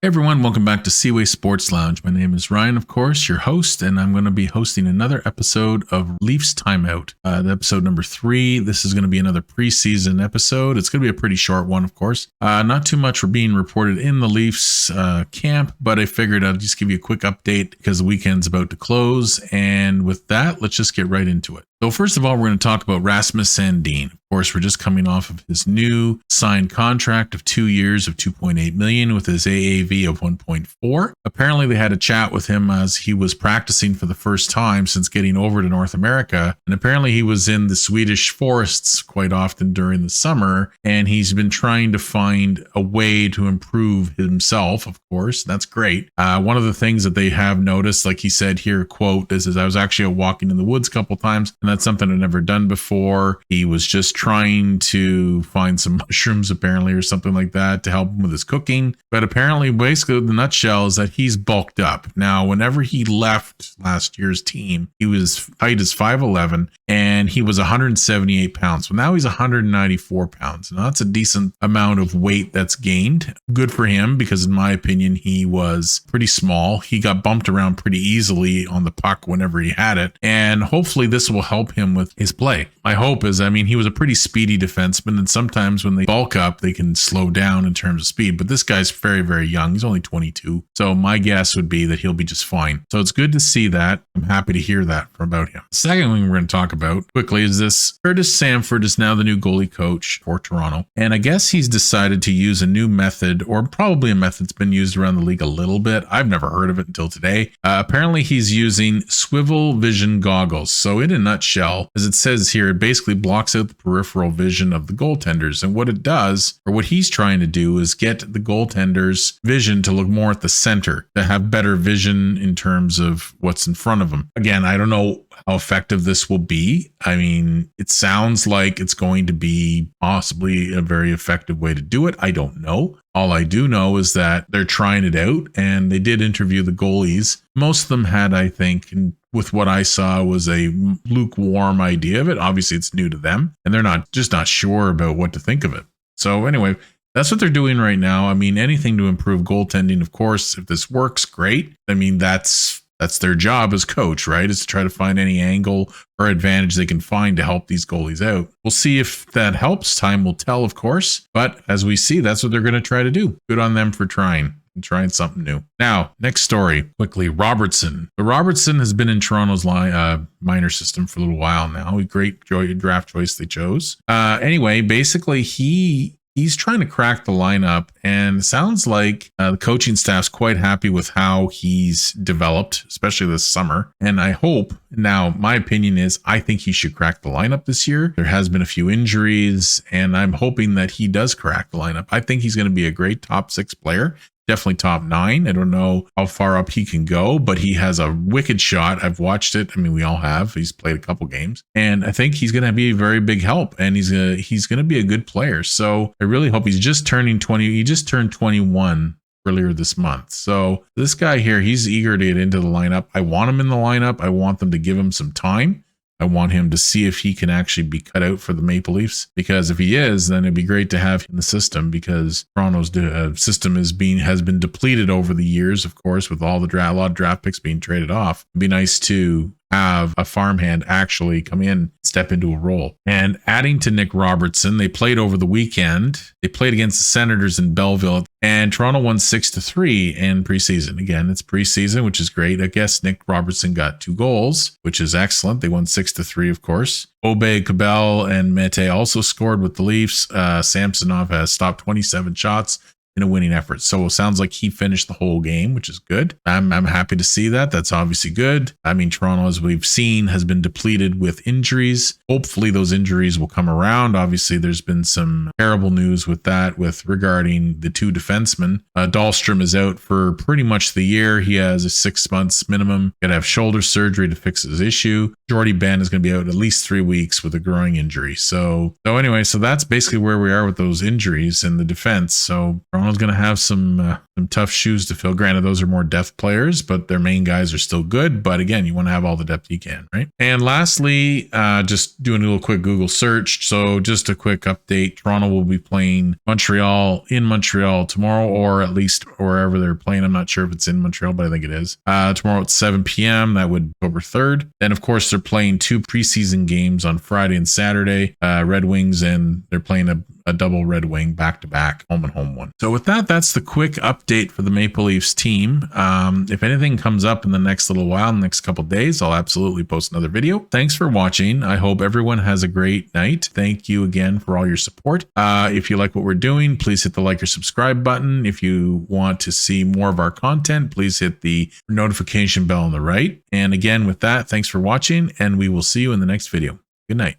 Hey everyone, welcome back to Seaway Sports Lounge. My name is Ryan, of course, your host, and I'm going to be hosting another episode of Leafs Timeout, episode number 3. This is going to be another preseason episode. It's going to be a pretty short one, of course. Not too much being reported in the Leafs camp, but I figured I'd just give you a quick update because the weekend's about to close. And with that, let's just get right into it. So first of all, we're going to talk about Rasmus Sandin. Of course, we're just coming off of his new signed contract of 2 years of $2.8 million with his AAV of 1.4. Apparently, they had a chat with him as he was practicing for the first time since getting over to North America. And apparently, he was in the Swedish forests quite often during the summer. And he's been trying to find a way to improve himself, of course. That's great. One of the things that they have noticed, like he said here, quote, is I was actually walking in the woods a couple times. And that's something I've never done before. He was just trying to find some mushrooms, apparently, or something like that to help him with his cooking. But apparently, basically, the nutshell is that he's bulked up. Now, whenever he left last year's team, he was height is 5'11", and he was 178 pounds. Well, now he's 194 pounds. Now, that's a decent amount of weight that's gained. Good for him, because in my opinion, he was pretty small. He got bumped around pretty easily on the puck whenever he had it. And hopefully this will help him with his play. My hope is, he was a pretty speedy defenseman, and sometimes when they bulk up, they can slow down in terms of speed. But this guy's very, very young. He's only 22. So my guess would be that he'll be just fine. So it's good to see that. I'm happy to hear that about him. The second thing we're going to talk about quickly is this. Curtis Sanford is now the new goalie coach for Toronto. And I guess he's decided to use a new method, or probably a method that's been used around the league a little bit. I've never heard of it until today. Apparently he's using Swivel vision goggles. So in a nutshell, as it says here, it basically blocks out the peripheral vision of the goaltenders. And what it does, or what he's trying to do, is get the goaltenders' vision to look more at the center, to have better vision in terms of what's in front of them. Again, I don't know how effective this will be. It sounds like it's going to be possibly a very effective way to do it. I don't know. All I do know is that they're trying it out, and they did interview the goalies. Most of them had, I think, with what I saw, was a lukewarm idea of it. Obviously, it's new to them, and they're not sure about what to think of it. So anyway, that's what they're doing right now. Anything to improve goaltending, of course. If this works, great. That's their job as coach, right? Is to try to find any angle or advantage they can find to help these goalies out. We'll see if that helps. Time will tell, of course. But as we see, that's what they're going to try to do. Good on them for trying something new. Now, next story, quickly, Robertson. The Robertson has been in Toronto's minor system for a little while now. A great draft choice they chose. Anyway, basically, he's trying to crack the lineup, and it sounds like the coaching staff's quite happy with how he's developed, especially this summer. And I hope, now my opinion is, I think he should crack the lineup this year. There has been a few injuries, and I'm hoping that he does crack the lineup. I think he's going to be a great top 6 player. Definitely top 9. I don't know how far up he can go, but he has a wicked shot. I've watched it. we all have. He's played a couple games, and I think he's going to be a very big help, and he's going to be a good player. So I really hope he's just turning 20. He just turned 21 earlier this month. So this guy here, he's eager to get into the lineup. I want him in the lineup. I want them to give him some time. I want him to see if he can actually be cut out for the Maple Leafs, because if he is, then it'd be great to have him in the system, because Toronto's system has been depleted over the years, of course, with all a lot of draft picks being traded off. It'd be nice to have a farmhand actually come in, step into a role. And adding to Nick Roberston, they played over the weekend. They played against the Senators in Belleville, and Toronto won 6-3 in preseason. Again, it's preseason, which is great. I guess Nick Roberston got 2 goals, which is excellent. They won 6-3, of course. Obe, Cabell, and Mete also scored with the Leafs. Samsonov has stopped 27 shots in a winning effort. So it sounds like he finished the whole game, which is good. I'm happy to see that. That's obviously good. Toronto, as we've seen, has been depleted with injuries. Hopefully those injuries will come around. Obviously, there's been some terrible news with that, regarding the 2 defensemen. Dahlstrom is out for pretty much the year. He has a 6 months minimum. Going to have shoulder surgery to fix his issue. Jordy Ben is going to be out at least 3 weeks with a growing injury. So anyway, that's basically where we are with those injuries in the defense. So Toronto's going to have some some tough shoes to fill. Granted, those are more depth players, but their main guys are still good. But again, you want to have all the depth you can, right? And lastly, just doing a little quick Google search. So just a quick update. Toronto will be playing Montreal in Montreal tomorrow, or at least wherever they're playing. I'm not sure if it's in Montreal, but I think it is. Tomorrow at 7 p.m. That would be October 3rd. Then, of course, they're playing 2 preseason games on Friday and Saturday. Red Wings, and they're playing a double Red Wing back-to-back, home and home one. So with that, that's the quick update for the Maple Leafs team. If anything comes up in the next little while, in the next couple days, I'll absolutely post another video. Thanks for watching. I hope everyone has a great night. Thank you again for all your support. If you like what we're doing, please hit the like or subscribe button. If you want to see more of our content, please hit the notification bell on the right. And again, with that, thanks for watching, and we will see you in the next video. Good night.